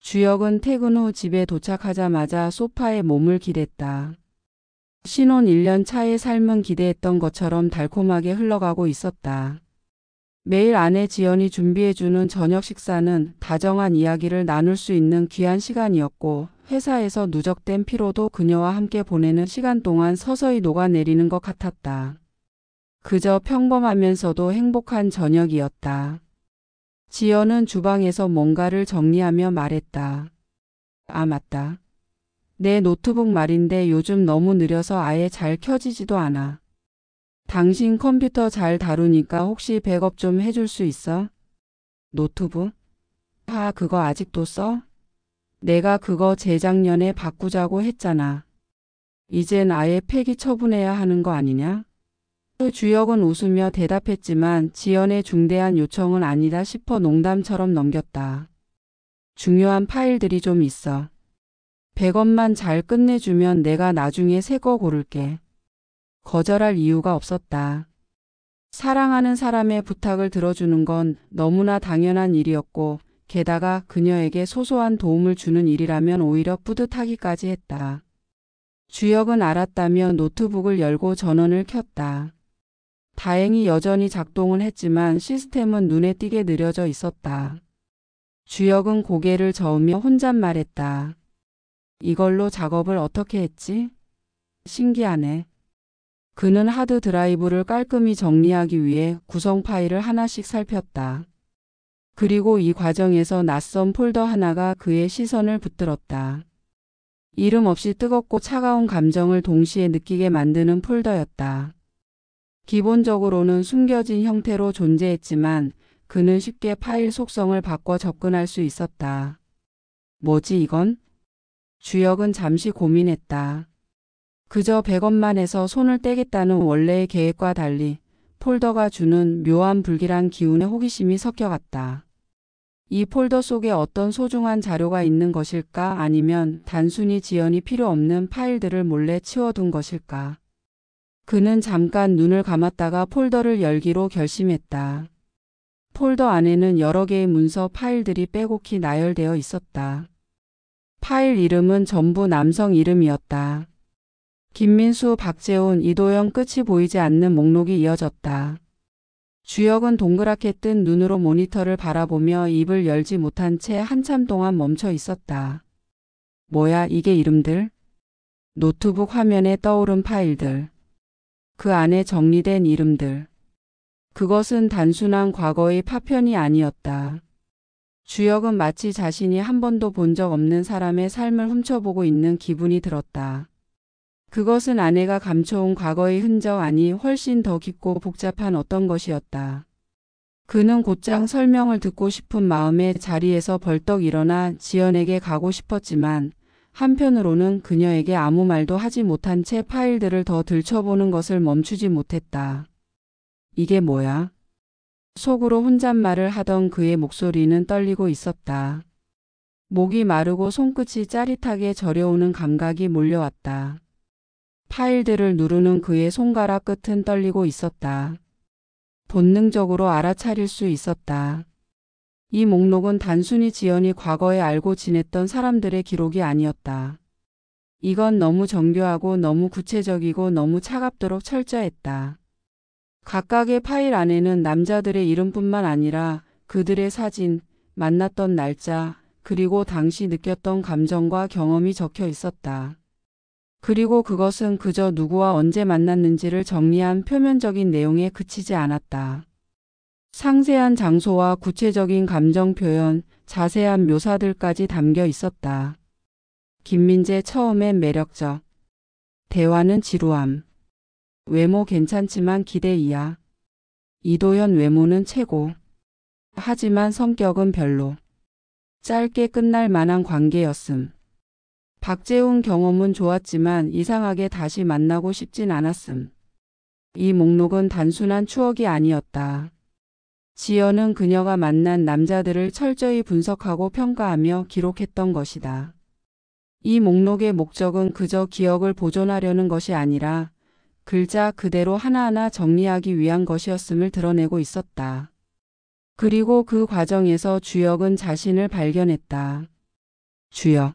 주혁은 퇴근 후 집에 도착하자마자 소파에 몸을 기댔다. 신혼 1년 차의 삶은 기대했던 것처럼 달콤하게 흘러가고 있었다. 매일 아내 지연이 준비해주는 저녁 식사는 다정한 이야기를 나눌 수 있는 귀한 시간이었고, 회사에서 누적된 피로도 그녀와 함께 보내는 시간 동안 서서히 녹아내리는 것 같았다. 그저 평범하면서도 행복한 저녁이었다. 지연은 주방에서 뭔가를 정리하며 말했다. 아, 맞다. 내 노트북 말인데 요즘 너무 느려서 아예 잘 켜지지도 않아. 당신 컴퓨터 잘 다루니까 혹시 백업 좀 해줄 수 있어? 노트북? 그거 아직도 써? 내가 그거 재작년에 바꾸자고 했잖아. 이젠 아예 폐기 처분해야 하는 거 아니냐? 주혁은 웃으며 대답했지만 지연의 중대한 요청은 아니다 싶어 농담처럼 넘겼다. 중요한 파일들이 좀 있어. 백업만 잘 끝내주면 내가 나중에 새 거 고를게. 거절할 이유가 없었다. 사랑하는 사람의 부탁을 들어주는 건 너무나 당연한 일이었고, 게다가 그녀에게 소소한 도움을 주는 일이라면 오히려 뿌듯하기까지 했다. 주혁은 알았다며 노트북을 열고 전원을 켰다. 다행히 여전히 작동은 했지만 시스템은 눈에 띄게 느려져 있었다. 주혁은 고개를 저으며 혼잣말했다. 이걸로 작업을 어떻게 했지? 신기하네. 그는 하드 드라이브를 깔끔히 정리하기 위해 구성 파일을 하나씩 살폈다. 그리고 이 과정에서 낯선 폴더 하나가 그의 시선을 붙들었다. 이름 없이 뜨겁고 차가운 감정을 동시에 느끼게 만드는 폴더였다. 기본적으로는 숨겨진 형태로 존재했지만 그는 쉽게 파일 속성을 바꿔 접근할 수 있었다. 뭐지 이건? 주혁은 잠시 고민했다. 그저 백업만 해서 손을 떼겠다는 원래의 계획과 달리 폴더가 주는 묘한 불길한 기운에 호기심이 섞여갔다. 이 폴더 속에 어떤 소중한 자료가 있는 것일까? 아니면 단순히 지연이 필요 없는 파일들을 몰래 치워둔 것일까? 그는 잠깐 눈을 감았다가 폴더를 열기로 결심했다. 폴더 안에는 여러 개의 문서 파일들이 빼곡히 나열되어 있었다. 파일 이름은 전부 남성 이름이었다. 김민수, 박재훈, 이도영 끝이 보이지 않는 목록이 이어졌다. 주혁은 동그랗게 뜬 눈으로 모니터를 바라보며 입을 열지 못한 채 한참 동안 멈춰 있었다. 뭐야 이게 이름들? 노트북 화면에 떠오른 파일들. 그 안에 정리된 이름들. 그것은 단순한 과거의 파편이 아니었다. 주혁은 마치 자신이 한 번도 본 적 없는 사람의 삶을 훔쳐보고 있는 기분이 들었다. 그것은 아내가 감춰온 과거의 흔적 아니 훨씬 더 깊고 복잡한 어떤 것이었다. 그는 곧장 설명을 듣고 싶은 마음에 자리에서 벌떡 일어나 지연에게 가고 싶었지만 한편으로는 그녀에게 아무 말도 하지 못한 채 파일들을 더 들춰보는 것을 멈추지 못했다. 이게 뭐야? 속으로 혼잣말을 하던 그의 목소리는 떨리고 있었다. 목이 마르고 손끝이 짜릿하게 저려오는 감각이 몰려왔다. 파일들을 누르는 그의 손가락 끝은 떨리고 있었다. 본능적으로 알아차릴 수 있었다. 이 목록은 단순히 지연이 과거에 알고 지냈던 사람들의 기록이 아니었다. 이건 너무 정교하고 너무 구체적이고 너무 차갑도록 철저했다. 각각의 파일 안에는 남자들의 이름뿐만 아니라 그들의 사진, 만났던 날짜, 그리고 당시 느꼈던 감정과 경험이 적혀 있었다. 그리고 그것은 그저 누구와 언제 만났는지를 정리한 표면적인 내용에 그치지 않았다. 상세한 장소와 구체적인 감정 표현, 자세한 묘사들까지 담겨 있었다. 김민재 처음엔 매력적. 대화는 지루함. 외모 괜찮지만 기대 이하. 이도현 외모는 최고. 하지만 성격은 별로. 짧게 끝날 만한 관계였음. 박재훈 경험은 좋았지만 이상하게 다시 만나고 싶진 않았음. 이 목록은 단순한 추억이 아니었다. 지연은 그녀가 만난 남자들을 철저히 분석하고 평가하며 기록했던 것이다. 이 목록의 목적은 그저 기억을 보존하려는 것이 아니라 글자 그대로 하나하나 정리하기 위한 것이었음을 드러내고 있었다. 그리고 그 과정에서 주혁은 자신을 발견했다. 주여.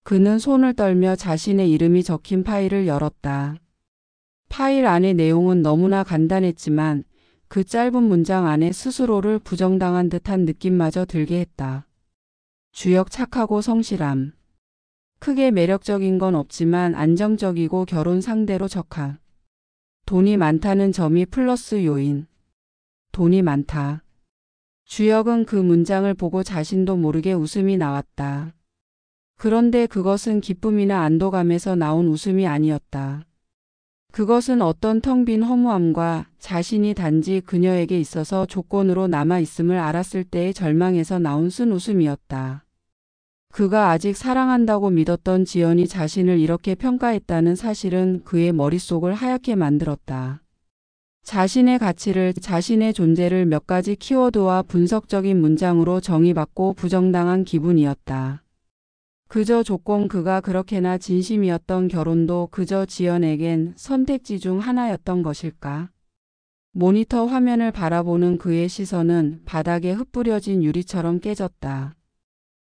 그는 손을 떨며 자신의 이름이 적힌 파일을 열었다. 파일 안의 내용은 너무나 간단했지만 그 짧은 문장 안에 스스로를 부정당한 듯한 느낌마저 들게 했다. 주역 착하고 성실함. 크게 매력적인 건 없지만 안정적이고 결혼 상대로 적합. 돈이 많다는 점이 플러스 요인. 돈이 많다. 주역은 그 문장을 보고 자신도 모르게 웃음이 나왔다. 그런데 그것은 기쁨이나 안도감에서 나온 웃음이 아니었다. 그것은 어떤 텅 빈 허무함과 자신이 단지 그녀에게 있어서 조건으로 남아있음을 알았을 때의 절망에서 나온 쓴 웃음이었다. 그가 아직 사랑한다고 믿었던 지연이 자신을 이렇게 평가했다는 사실은 그의 머릿속을 하얗게 만들었다. 자신의 가치를, 자신의 존재를 몇 가지 키워드와 분석적인 문장으로 정의받고 부정당한 기분이었다. 그저 조건 그가 그렇게나 진심이었던 결혼도 그저 지연에겐 선택지 중 하나였던 것일까? 모니터 화면을 바라보는 그의 시선은 바닥에 흩뿌려진 유리처럼 깨졌다.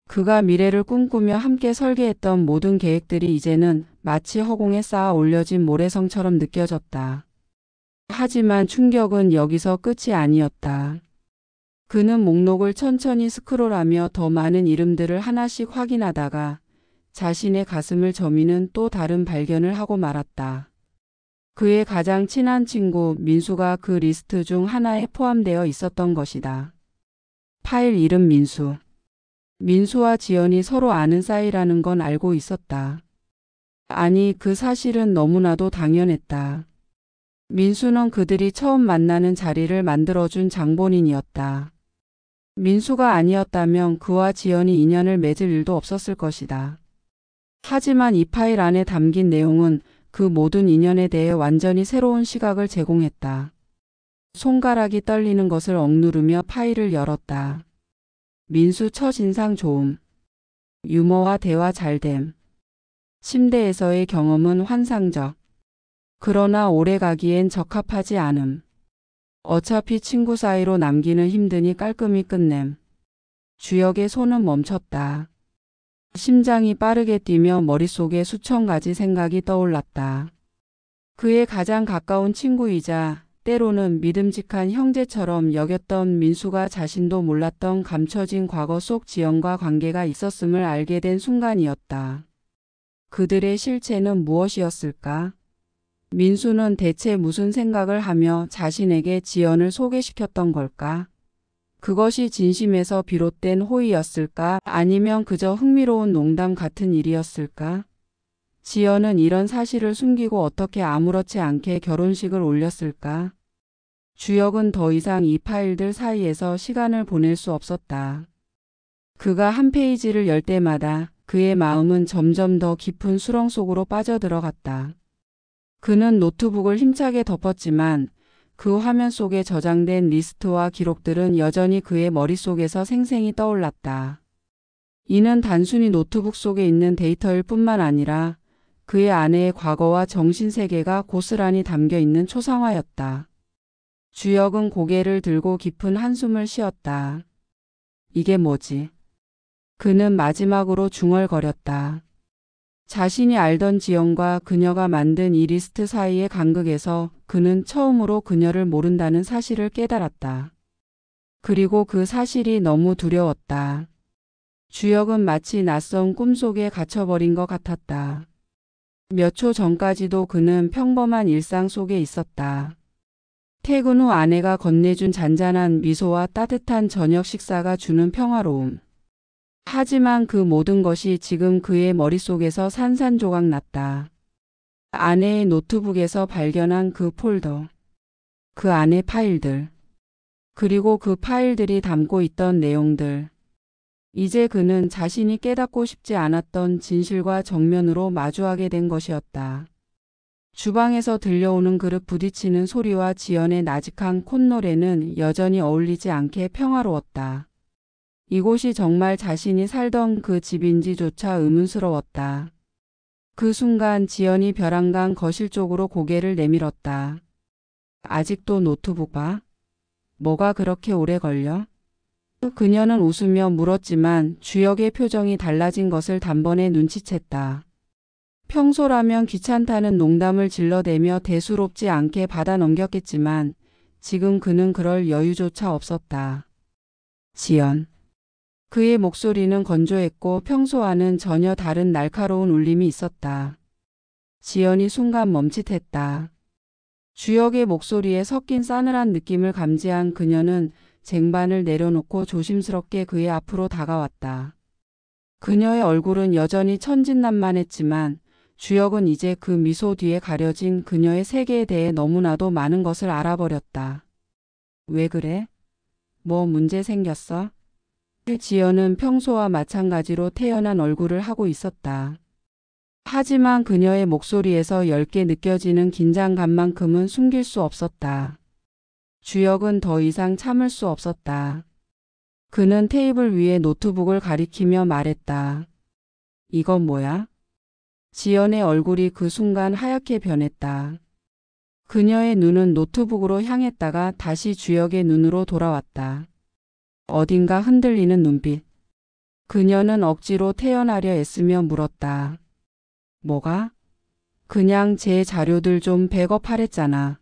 그가 미래를 꿈꾸며 함께 설계했던 모든 계획들이 이제는 마치 허공에 쌓아 올려진 모래성처럼 느껴졌다. 하지만 충격은 여기서 끝이 아니었다. 그는 목록을 천천히 스크롤하며 더 많은 이름들을 하나씩 확인하다가 자신의 가슴을 저미는 또 다른 발견을 하고 말았다. 그의 가장 친한 친구 민수가 그 리스트 중 하나에 포함되어 있었던 것이다. 파일 이름 민수. 민수와 지연이 서로 아는 사이라는 건 알고 있었다. 아니, 그 사실은 너무나도 당연했다. 민수는 그들이 처음 만나는 자리를 만들어준 장본인이었다. 민수가 아니었다면 그와 지연이 인연을 맺을 일도 없었을 것이다. 하지만 이 파일 안에 담긴 내용은 그 모든 인연에 대해 완전히 새로운 시각을 제공했다. 손가락이 떨리는 것을 억누르며 파일을 열었다. 민수 첫인상 좋음. 유머와 대화 잘됨. 침대에서의 경험은 환상적. 그러나 오래 가기엔 적합하지 않음. 어차피 친구 사이로 남기는 힘드니 깔끔히 끝냄. 주역의 손은 멈췄다. 심장이 빠르게 뛰며 머릿속에 수천 가지 생각이 떠올랐다. 그의 가장 가까운 친구이자 때로는 믿음직한 형제처럼 여겼던 민수가 자신도 몰랐던 감춰진 과거 속 지연과 관계가 있었음을 알게 된 순간이었다. 그들의 실체는 무엇이었을까? 민수는 대체 무슨 생각을 하며 자신에게 지연을 소개시켰던 걸까? 그것이 진심에서 비롯된 호의였을까? 아니면 그저 흥미로운 농담 같은 일이었을까? 지연은 이런 사실을 숨기고 어떻게 아무렇지 않게 결혼식을 올렸을까? 주역은 더 이상 이 파일들 사이에서 시간을 보낼 수 없었다. 그가 한 페이지를 열 때마다 그의 마음은 점점 더 깊은 수렁 속으로 빠져들어갔다. 그는 노트북을 힘차게 덮었지만 그 화면 속에 저장된 리스트와 기록들은 여전히 그의 머릿속에서 생생히 떠올랐다. 이는 단순히 노트북 속에 있는 데이터일 뿐만 아니라 그의 아내의 과거와 정신세계가 고스란히 담겨 있는 초상화였다. 주역은 고개를 들고 깊은 한숨을 쉬었다. 이게 뭐지? 그는 마지막으로 중얼거렸다. 자신이 알던 지연과 그녀가 만든 이 리스트 사이의 간극에서 그는 처음으로 그녀를 모른다는 사실을 깨달았다. 그리고 그 사실이 너무 두려웠다. 주역은 마치 낯선 꿈속에 갇혀버린 것 같았다. 몇 초 전까지도 그는 평범한 일상 속에 있었다. 퇴근 후 아내가 건네준 잔잔한 미소와 따뜻한 저녁 식사가 주는 평화로움. 하지만 그 모든 것이 지금 그의 머릿속에서 산산조각 났다. 아내의 노트북에서 발견한 그 폴더. 그 안의 파일들. 그리고 그 파일들이 담고 있던 내용들. 이제 그는 자신이 깨닫고 싶지 않았던 진실과 정면으로 마주하게 된 것이었다. 주방에서 들려오는 그릇 부딪히는 소리와 지연의 나직한 콧노래는 여전히 어울리지 않게 평화로웠다. 이곳이 정말 자신이 살던 그 집인지조차 의문스러웠다. 그 순간 지연이 벼랑간 거실 쪽으로 고개를 내밀었다. 아직도 노트북 봐? 뭐가 그렇게 오래 걸려? 그녀는 웃으며 물었지만 주역의 표정이 달라진 것을 단번에 눈치챘다. 평소라면 귀찮다는 농담을 질러대며 대수롭지 않게 받아 넘겼겠지만 지금 그는 그럴 여유조차 없었다. 지연. 그의 목소리는 건조했고 평소와는 전혀 다른 날카로운 울림이 있었다. 지연이 순간 멈칫했다. 주역의 목소리에 섞인 싸늘한 느낌을 감지한 그녀는 쟁반을 내려놓고 조심스럽게 그의 앞으로 다가왔다. 그녀의 얼굴은 여전히 천진난만했지만 주역은 이제 그 미소 뒤에 가려진 그녀의 세계에 대해 너무나도 많은 것을 알아버렸다. 왜 그래? 뭐 문제 생겼어? 지연은 평소와 마찬가지로 태연한 얼굴을 하고 있었다. 하지만 그녀의 목소리에서 엷게 느껴지는 긴장감만큼은 숨길 수 없었다. 주역은 더 이상 참을 수 없었다. 그는 테이블 위에 노트북을 가리키며 말했다. 이건 뭐야? 지연의 얼굴이 그 순간 하얗게 변했다. 그녀의 눈은 노트북으로 향했다가 다시 주역의 눈으로 돌아왔다. 어딘가 흔들리는 눈빛. 그녀는 억지로 태연하려 애쓰며 물었다. 뭐가? 그냥 제 자료들 좀 백업하랬잖아.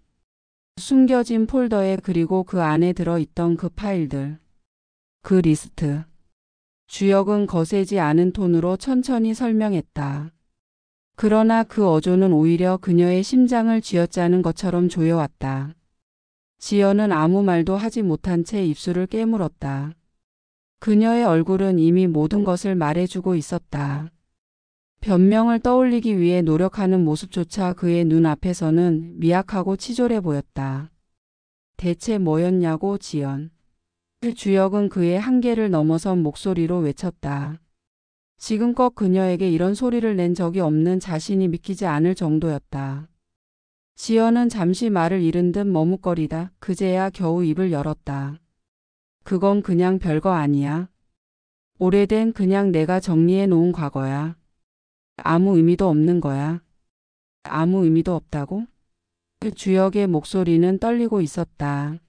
숨겨진 폴더에 그리고 그 안에 들어있던 그 파일들. 그 리스트. 주역은 거세지 않은 톤으로 천천히 설명했다. 그러나 그 어조는 오히려 그녀의 심장을 쥐어짜는 것처럼 조여왔다. 지연은 아무 말도 하지 못한 채 입술을 깨물었다. 그녀의 얼굴은 이미 모든 것을 말해주고 있었다. 변명을 떠올리기 위해 노력하는 모습조차 그의 눈앞에서는 미약하고 치졸해 보였다. 대체 뭐였냐고 지연. 주역은 그의 한계를 넘어선 목소리로 외쳤다. 지금껏 그녀에게 이런 소리를 낸 적이 없는 자신이 믿기지 않을 정도였다. 지연은 잠시 말을 잃은 듯 머뭇거리다 그제야 겨우 입을 열었다. 그건 그냥 별거 아니야. 오래된 그냥 내가 정리해 놓은 과거야. 아무 의미도 없는 거야. 아무 의미도 없다고? 주역의 목소리는 떨리고 있었다.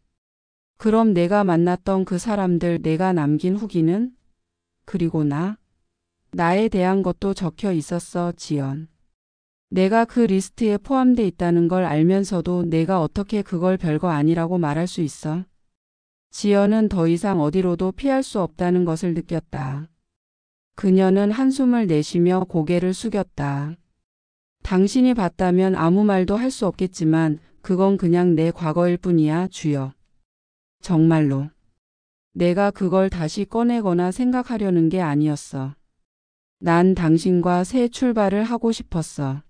그럼 내가 만났던 그 사람들, 내가 남긴 후기는? 그리고 나에 대한 것도 적혀 있었어, 지연. 내가 그 리스트에 포함돼 있다는 걸 알면서도 내가 어떻게 그걸 별거 아니라고 말할 수 있어? 지연은 더 이상 어디로도 피할 수 없다는 것을 느꼈다. 그녀는 한숨을 내쉬며 고개를 숙였다. 당신이 봤다면 아무 말도 할 수 없겠지만 그건 그냥 내 과거일 뿐이야, 주역. 정말로. 내가 그걸 다시 꺼내거나 생각하려는 게 아니었어. 난 당신과 새 출발을 하고 싶었어.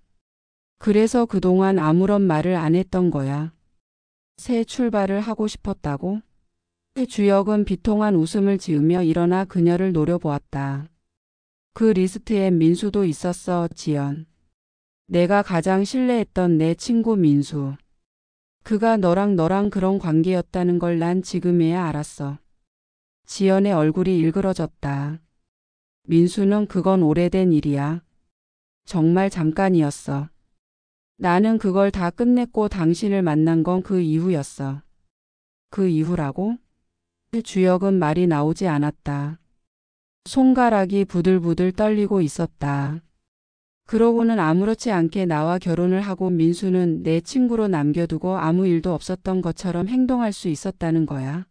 그래서 그동안 아무런 말을 안 했던 거야. 새 출발을 하고 싶었다고? 주역은 비통한 웃음을 지으며 일어나 그녀를 노려보았다. 그 리스트엔 민수도 있었어, 지연. 내가 가장 신뢰했던 내 친구 민수. 그가 너랑 그런 관계였다는 걸 난 지금에야 알았어. 지연의 얼굴이 일그러졌다. 민수는 그건 오래된 일이야. 정말 잠깐이었어. 나는 그걸 다 끝냈고 당신을 만난 건 그 이후였어. 그 이후라고? 주역은 말이 나오지 않았다. 손가락이 부들부들 떨리고 있었다. 그러고는 아무렇지 않게 나와 결혼을 하고 민수는 내 친구로 남겨두고 아무 일도 없었던 것처럼 행동할 수 있었다는 거야.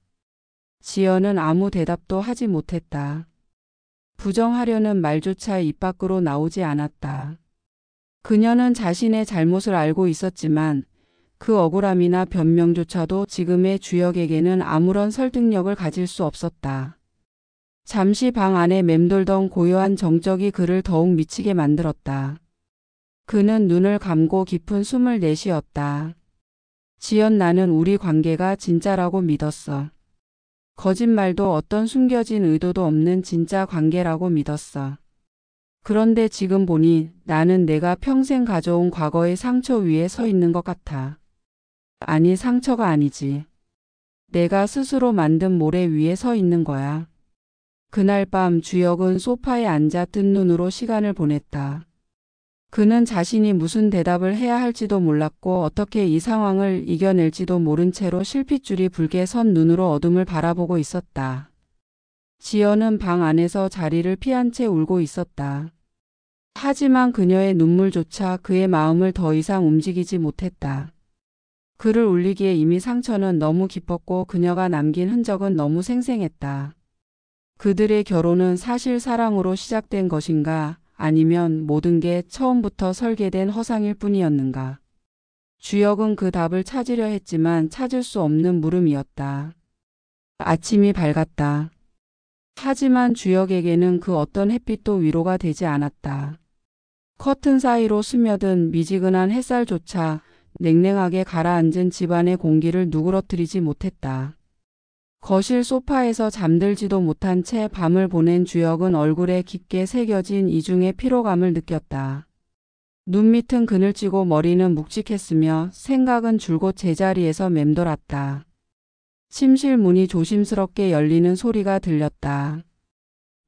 지연은 아무 대답도 하지 못했다. 부정하려는 말조차 입 밖으로 나오지 않았다. 그녀는 자신의 잘못을 알고 있었지만 그 억울함이나 변명조차도 지금의 주역에게는 아무런 설득력을 가질 수 없었다. 잠시 방 안에 맴돌던 고요한 정적이 그를 더욱 미치게 만들었다. 그는 눈을 감고 깊은 숨을 내쉬었다. 지연, 나는 우리 관계가 진짜라고 믿었어. 거짓말도 어떤 숨겨진 의도도 없는 진짜 관계라고 믿었어. 그런데 지금 보니 나는 내가 평생 가져온 과거의 상처 위에 서 있는 것 같아. 아니, 상처가 아니지. 내가 스스로 만든 모래 위에 서 있는 거야. 그날 밤 주역은 소파에 앉아 뜬 눈으로 시간을 보냈다. 그는 자신이 무슨 대답을 해야 할지도 몰랐고 어떻게 이 상황을 이겨낼지도 모른 채로 실핏줄이 붉게 선 눈으로 어둠을 바라보고 있었다. 지연은 방 안에서 자리를 피한 채 울고 있었다. 하지만 그녀의 눈물조차 그의 마음을 더 이상 움직이지 못했다. 그를 울리기에 이미 상처는 너무 깊었고 그녀가 남긴 흔적은 너무 생생했다. 그들의 결혼은 사실 사랑으로 시작된 것인가, 아니면 모든 게 처음부터 설계된 허상일 뿐이었는가. 주역은 그 답을 찾으려 했지만 찾을 수 없는 물음이었다. 아침이 밝았다. 하지만 주역에게는 그 어떤 햇빛도 위로가 되지 않았다. 커튼 사이로 스며든 미지근한 햇살조차 냉랭하게 가라앉은 집안의 공기를 누그러뜨리지 못했다. 거실 소파에서 잠들지도 못한 채 밤을 보낸 주역은 얼굴에 깊게 새겨진 이중의 피로감을 느꼈다. 눈 밑은 그늘지고 머리는 묵직했으며 생각은 줄곧 제자리에서 맴돌았다. 침실 문이 조심스럽게 열리는 소리가 들렸다.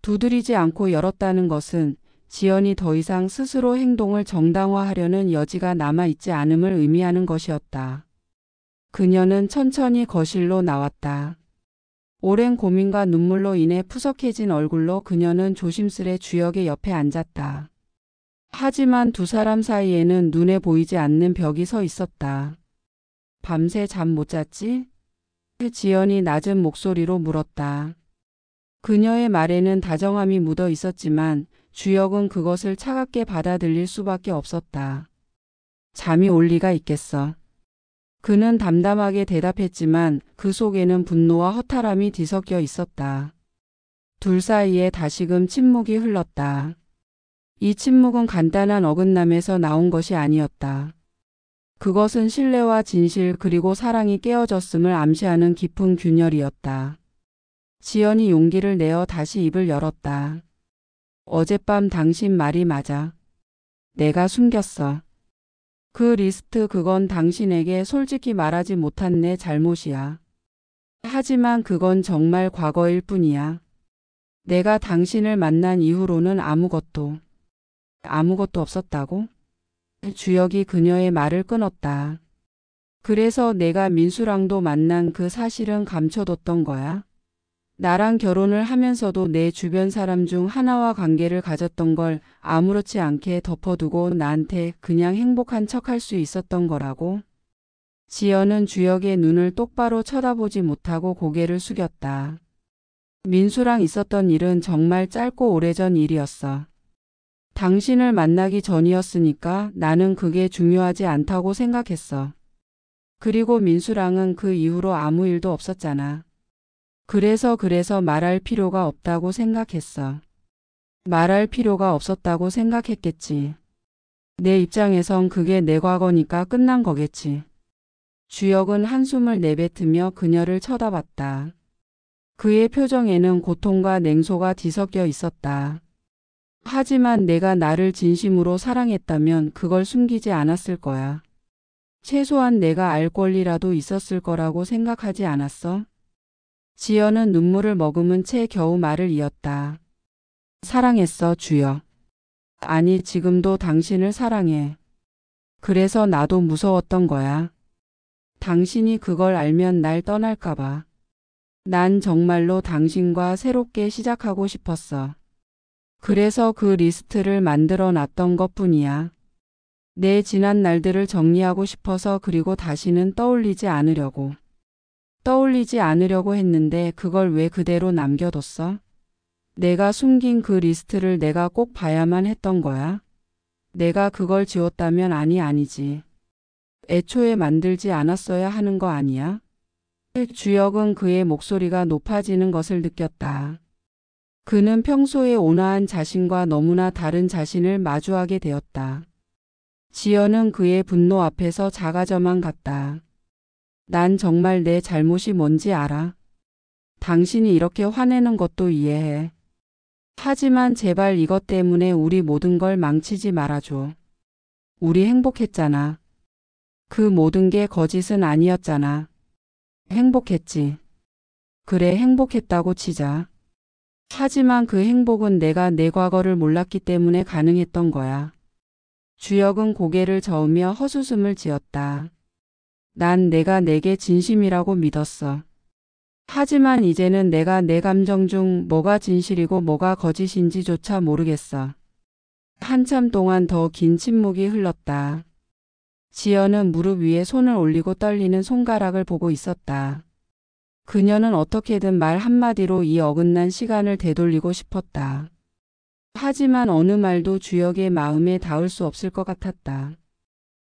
두드리지 않고 열었다는 것은 지연이 더 이상 스스로 행동을 정당화하려는 여지가 남아있지 않음을 의미하는 것이었다. 그녀는 천천히 거실로 나왔다. 오랜 고민과 눈물로 인해 푸석해진 얼굴로 그녀는 조심스레 주역의 옆에 앉았다. 하지만 두 사람 사이에는 눈에 보이지 않는 벽이 서 있었다. 밤새 잠 못 잤지? 지연이 낮은 목소리로 물었다. 그녀의 말에는 다정함이 묻어 있었지만 주역은 그것을 차갑게 받아들일 수밖에 없었다. 잠이 올 리가 있겠어. 그는 담담하게 대답했지만 그 속에는 분노와 허탈함이 뒤섞여 있었다. 둘 사이에 다시금 침묵이 흘렀다. 이 침묵은 간단한 어긋남에서 나온 것이 아니었다. 그것은 신뢰와 진실 그리고 사랑이 깨어졌음을 암시하는 깊은 균열이었다. 지연이 용기를 내어 다시 입을 열었다. 어젯밤 당신 말이 맞아. 내가 숨겼어. 그 리스트 그건 당신에게 솔직히 말하지 못한 내 잘못이야. 하지만 그건 정말 과거일 뿐이야. 내가 당신을 만난 이후로는 아무것도 없었다고? 주역이 그녀의 말을 끊었다. 그래서 내가 민수랑도 만난 그 사실은 감춰뒀던 거야. 나랑 결혼을 하면서도 내 주변 사람 중 하나와 관계를 가졌던 걸 아무렇지 않게 덮어두고 나한테 그냥 행복한 척할 수 있었던 거라고. 지연은 주역의 눈을 똑바로 쳐다보지 못하고 고개를 숙였다. 민수랑 있었던 일은 정말 짧고 오래전 일이었어. 당신을 만나기 전이었으니까 나는 그게 중요하지 않다고 생각했어. 그리고 민수랑은 그 이후로 아무 일도 없었잖아. 그래서 말할 필요가 없다고 생각했어. 말할 필요가 없었다고 생각했겠지. 내 입장에선 그게 내 과거니까 끝난 거겠지. 주역은 한숨을 내뱉으며 그녀를 쳐다봤다. 그의 표정에는 고통과 냉소가 뒤섞여 있었다. 하지만 내가 나를 진심으로 사랑했다면 그걸 숨기지 않았을 거야. 최소한 내가 알 권리라도 있었을 거라고 생각하지 않았어? 지연은 눈물을 머금은 채 겨우 말을 이었다. 사랑했어, 주역. 아니, 지금도 당신을 사랑해. 그래서 나도 무서웠던 거야. 당신이 그걸 알면 날 떠날까봐. 난 정말로 당신과 새롭게 시작하고 싶었어. 그래서 그 리스트를 만들어 놨던 것뿐이야. 내 지난 날들을 정리하고 싶어서 그리고 다시는 떠올리지 않으려고. 떠올리지 않으려고 했는데 그걸 왜 그대로 남겨뒀어? 내가 숨긴 그 리스트를 내가 꼭 봐야만 했던 거야? 내가 그걸 지웠다면 아니지. 애초에 만들지 않았어야 하는 거 아니야? 주역은 그의 목소리가 높아지는 것을 느꼈다. 그는 평소에 온화한 자신과 너무나 다른 자신을 마주하게 되었다. 지연은 그의 분노 앞에서 작아져만 갔다. 난 정말 내 잘못이 뭔지 알아. 당신이 이렇게 화내는 것도 이해해. 하지만 제발 이것 때문에 우리 모든 걸 망치지 말아줘. 우리 행복했잖아. 그 모든 게 거짓은 아니었잖아. 행복했지. 그래, 행복했다고 치자. 하지만 그 행복은 내가 내 과거를 몰랐기 때문에 가능했던 거야. 주역은 고개를 저으며 헛웃음을 지었다. 난 내가 내게 진심이라고 믿었어. 하지만 이제는 내가 내 감정 중 뭐가 진실이고 뭐가 거짓인지조차 모르겠어. 한참 동안 더 긴 침묵이 흘렀다. 지연은 무릎 위에 손을 올리고 떨리는 손가락을 보고 있었다. 그녀는 어떻게든 말 한마디로 이 어긋난 시간을 되돌리고 싶었다. 하지만 어느 말도 주혁의 마음에 닿을 수 없을 것 같았다.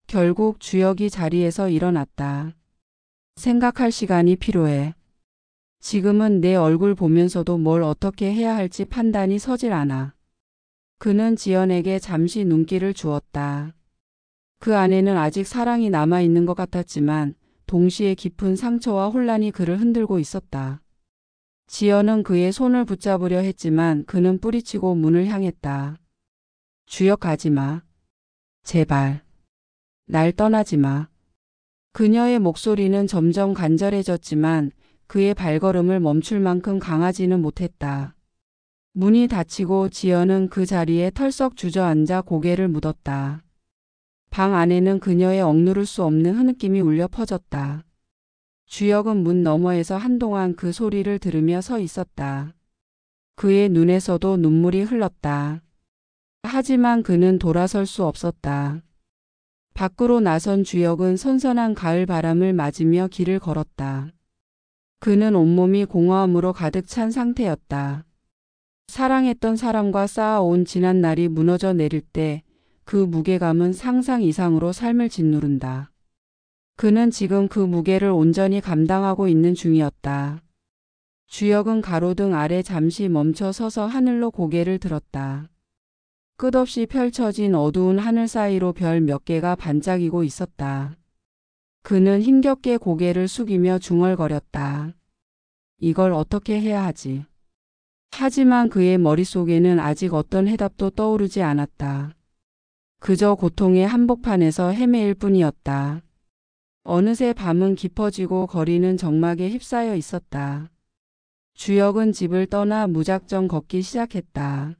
결국 주혁이 자리에서 일어났다. 생각할 시간이 필요해. 지금은 내 얼굴 보면서도 뭘 어떻게 해야 할지 판단이 서질 않아. 그는 지연에게 잠시 눈길을 주었다. 그 안에는 아직 사랑이 남아있는 것 같았지만 동시에 깊은 상처와 혼란이 그를 흔들고 있었다. 지연은 그의 손을 붙잡으려 했지만 그는 뿌리치고 문을 향했다. 주혁 가지 마. 제발. 날 떠나지 마. 그녀의 목소리는 점점 간절해졌지만 그의 발걸음을 멈출 만큼 강하지는 못했다. 문이 닫히고 지연은 그 자리에 털썩 주저앉아 고개를 묻었다. 방 안에는 그녀의 억누를 수 없는 흐느낌이 울려 퍼졌다. 주혁은 문 너머에서 한동안 그 소리를 들으며 서 있었다. 그의 눈에서도 눈물이 흘렀다. 하지만 그는 돌아설 수 없었다. 밖으로 나선 주혁은 선선한 가을 바람을 맞으며 길을 걸었다. 그는 온몸이 공허함으로 가득 찬 상태였다. 사랑했던 사람과 쌓아온 지난 날이 무너져 내릴 때 그 무게감은 상상 이상으로 삶을 짓누른다. 그는 지금 그 무게를 온전히 감당하고 있는 중이었다. 주혁은 가로등 아래 잠시 멈춰 서서 하늘로 고개를 들었다. 끝없이 펼쳐진 어두운 하늘 사이로 별 몇 개가 반짝이고 있었다. 그는 힘겹게 고개를 숙이며 중얼거렸다. 이걸 어떻게 해야 하지? 하지만 그의 머릿속에는 아직 어떤 해답도 떠오르지 않았다. 그저 고통의 한복판에서 헤매일 뿐이었다. 어느새 밤은 깊어지고 거리는 정막에 휩싸여 있었다. 주혁은 집을 떠나 무작정 걷기 시작했다.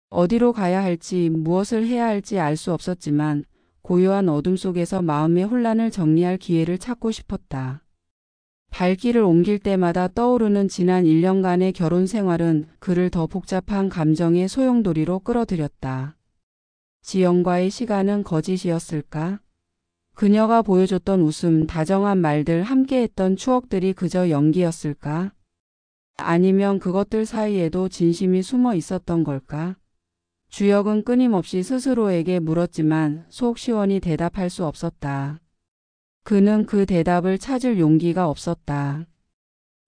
어디로 가야 할지 무엇을 해야 할지 알 수 없었지만 고요한 어둠 속에서 마음의 혼란을 정리할 기회를 찾고 싶었다. 발길을 옮길 때마다 떠오르는 지난 1년간의 결혼 생활은 그를 더 복잡한 감정의 소용돌이로 끌어들였다. 지연과의 시간은 거짓이었을까? 그녀가 보여줬던 웃음, 다정한 말들, 함께했던 추억들이 그저 연기였을까? 아니면 그것들 사이에도 진심이 숨어 있었던 걸까? 주혁은 끊임없이 스스로에게 물었지만 속 시원히 대답할 수 없었다. 그는 그 대답을 찾을 용기가 없었다.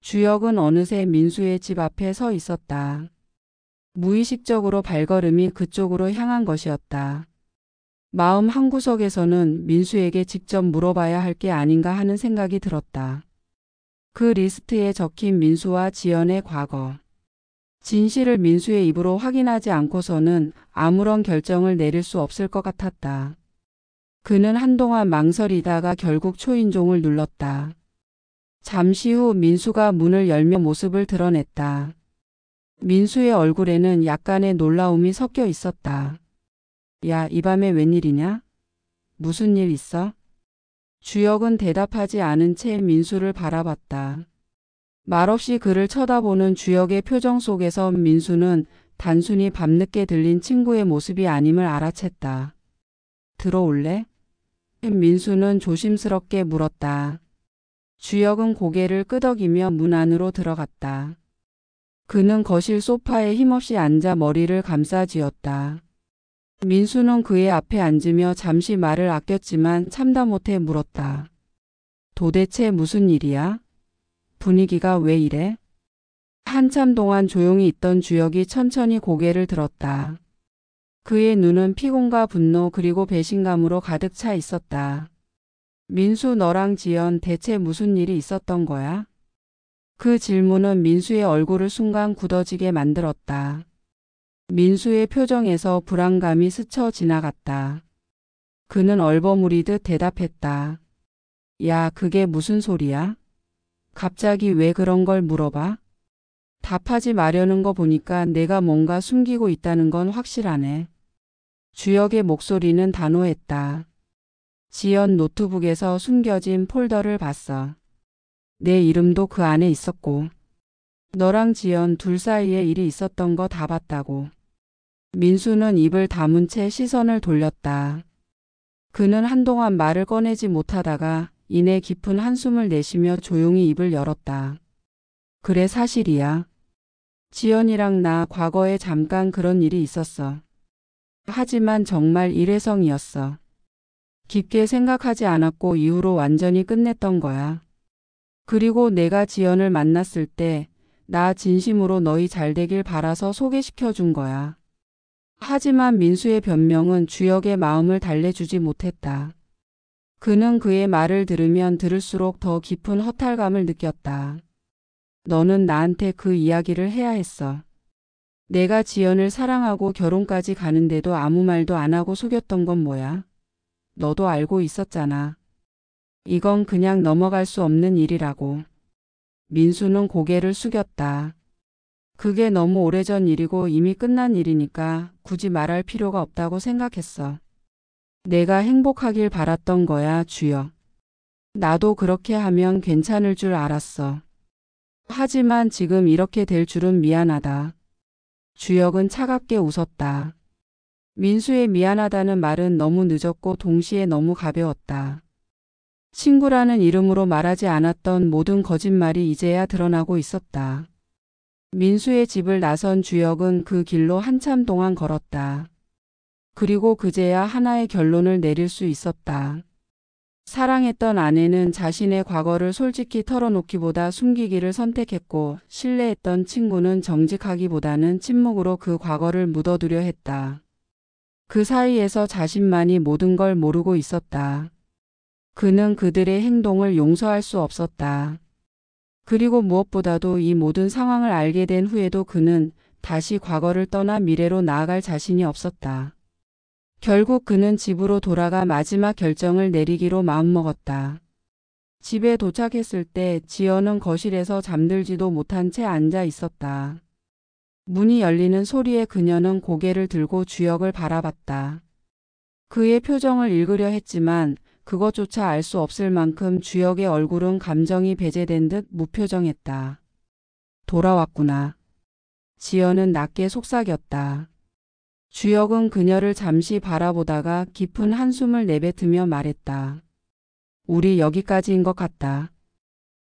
주혁은 어느새 민수의 집 앞에 서 있었다. 무의식적으로 발걸음이 그쪽으로 향한 것이었다. 마음 한구석에서는 민수에게 직접 물어봐야 할 게 아닌가 하는 생각이 들었다. 그 리스트에 적힌 민수와 지연의 과거. 진실을 민수의 입으로 확인하지 않고서는 아무런 결정을 내릴 수 없을 것 같았다. 그는 한동안 망설이다가 결국 초인종을 눌렀다. 잠시 후 민수가 문을 열며 모습을 드러냈다. 민수의 얼굴에는 약간의 놀라움이 섞여 있었다. 야, 이 밤에 웬일이냐? 무슨 일 있어? 주혁은 대답하지 않은 채 민수를 바라봤다. 말없이 그를 쳐다보는 주혁의 표정 속에서 민수는 단순히 밤늦게 들린 친구의 모습이 아님을 알아챘다. 들어올래? 민수는 조심스럽게 물었다. 주혁은 고개를 끄덕이며 문 안으로 들어갔다. 그는 거실 소파에 힘없이 앉아 머리를 감싸쥐었다. 민수는 그의 앞에 앉으며 잠시 말을 아꼈지만 참다 못해 물었다. 도대체 무슨 일이야? 분위기가 왜 이래? 한참 동안 조용히 있던 주혁이 천천히 고개를 들었다. 그의 눈은 피곤과 분노 그리고 배신감으로 가득 차 있었다. 민수, 너랑 지연 대체 무슨 일이 있었던 거야? 그 질문은 민수의 얼굴을 순간 굳어지게 만들었다. 민수의 표정에서 불안감이 스쳐 지나갔다. 그는 얼버무리듯 대답했다. 야, 그게 무슨 소리야? 갑자기 왜 그런 걸 물어봐? 답하지 마려는 거 보니까 내가 뭔가 숨기고 있다는 건 확실하네. 주혁의 목소리는 단호했다. 지연 노트북에서 숨겨진 폴더를 봤어. 내 이름도 그 안에 있었고. 너랑 지연 둘 사이에 일이 있었던 거 다 봤다고. 민수는 입을 다문 채 시선을 돌렸다. 그는 한동안 말을 꺼내지 못하다가 이내 깊은 한숨을 내쉬며 조용히 입을 열었다. 그래, 사실이야. 지연이랑 나 과거에 잠깐 그런 일이 있었어. 하지만 정말 일회성이었어. 깊게 생각하지 않았고 이후로 완전히 끝냈던 거야. 그리고 내가 지연을 만났을 때 나 진심으로 너희 잘 되길 바라서 소개시켜 준 거야. 하지만 민수의 변명은 주혁의 마음을 달래주지 못했다. 그는 그의 말을 들으면 들을수록 더 깊은 허탈감을 느꼈다. 너는 나한테 그 이야기를 해야 했어. 내가 지연을 사랑하고 결혼까지 가는데도 아무 말도 안 하고 속였던 건 뭐야? 너도 알고 있었잖아. 이건 그냥 넘어갈 수 없는 일이라고. 민수는 고개를 숙였다. 그게 너무 오래전 일이고 이미 끝난 일이니까 굳이 말할 필요가 없다고 생각했어. 내가 행복하길 바랐던 거야, 주혁. 나도 그렇게 하면 괜찮을 줄 알았어. 하지만 지금 이렇게 될 줄은 미안하다. 주혁은 차갑게 웃었다. 민수의 미안하다는 말은 너무 늦었고 동시에 너무 가벼웠다. 친구라는 이름으로 말하지 않았던 모든 거짓말이 이제야 드러나고 있었다. 민수의 집을 나선 주혁은 그 길로 한참 동안 걸었다. 그리고 그제야 하나의 결론을 내릴 수 있었다. 사랑했던 아내는 자신의 과거를 솔직히 털어놓기보다 숨기기를 선택했고, 신뢰했던 친구는 정직하기보다는 침묵으로 그 과거를 묻어두려 했다. 그 사이에서 자신만이 모든 걸 모르고 있었다. 그는 그들의 행동을 용서할 수 없었다. 그리고 무엇보다도 이 모든 상황을 알게 된 후에도 그는 다시 과거를 떠나 미래로 나아갈 자신이 없었다. 결국 그는 집으로 돌아가 마지막 결정을 내리기로 마음먹었다. 집에 도착했을 때 지연은 거실에서 잠들지도 못한 채 앉아 있었다. 문이 열리는 소리에 그녀는 고개를 들고 주혁을 바라봤다. 그의 표정을 읽으려 했지만 그것조차 알 수 없을 만큼 주혁의 얼굴은 감정이 배제된 듯 무표정했다. 돌아왔구나. 지연은 낮게 속삭였다. 주혁은 그녀를 잠시 바라보다가 깊은 한숨을 내뱉으며 말했다. 우리 여기까지인 것 같다.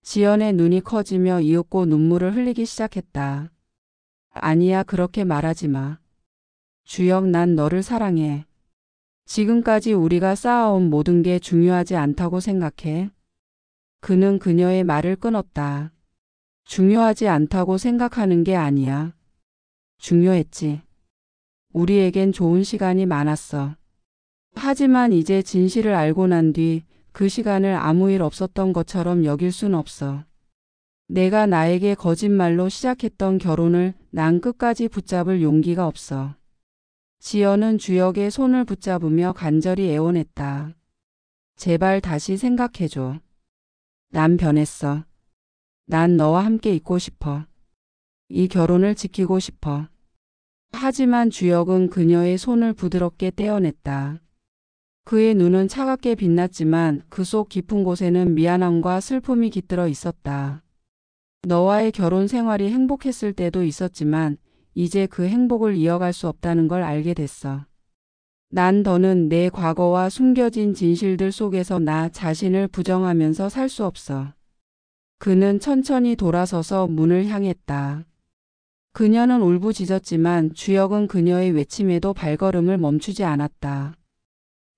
지연의 눈이 커지며 이윽고 눈물을 흘리기 시작했다. 아니야, 그렇게 말하지 마. 주혁, 난 너를 사랑해. 지금까지 우리가 쌓아온 모든 게 중요하지 않다고 생각해. 그는 그녀의 말을 끊었다. 중요하지 않다고 생각하는 게 아니야. 중요했지. 우리에겐 좋은 시간이 많았어. 하지만 이제 진실을 알고 난 뒤 그 시간을 아무 일 없었던 것처럼 여길 순 없어. 내가 나에게 거짓말로 시작했던 결혼을 난 끝까지 붙잡을 용기가 없어. 지연은 주혁의 손을 붙잡으며 간절히 애원했다. 제발 다시 생각해줘. 난 변했어. 난 너와 함께 있고 싶어. 이 결혼을 지키고 싶어. 하지만 주혁은 그녀의 손을 부드럽게 떼어냈다. 그의 눈은 차갑게 빛났지만 그 속 깊은 곳에는 미안함과 슬픔이 깃들어 있었다. 너와의 결혼 생활이 행복했을 때도 있었지만 이제 그 행복을 이어갈 수 없다는 걸 알게 됐어. 난 더는 내 과거와 숨겨진 진실들 속에서 나 자신을 부정하면서 살 수 없어. 그는 천천히 돌아서서 문을 향했다. 그녀는 울부짖었지만 주혁은 그녀의 외침에도 발걸음을 멈추지 않았다.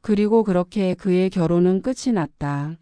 그리고 그렇게 그의 결혼은 끝이 났다.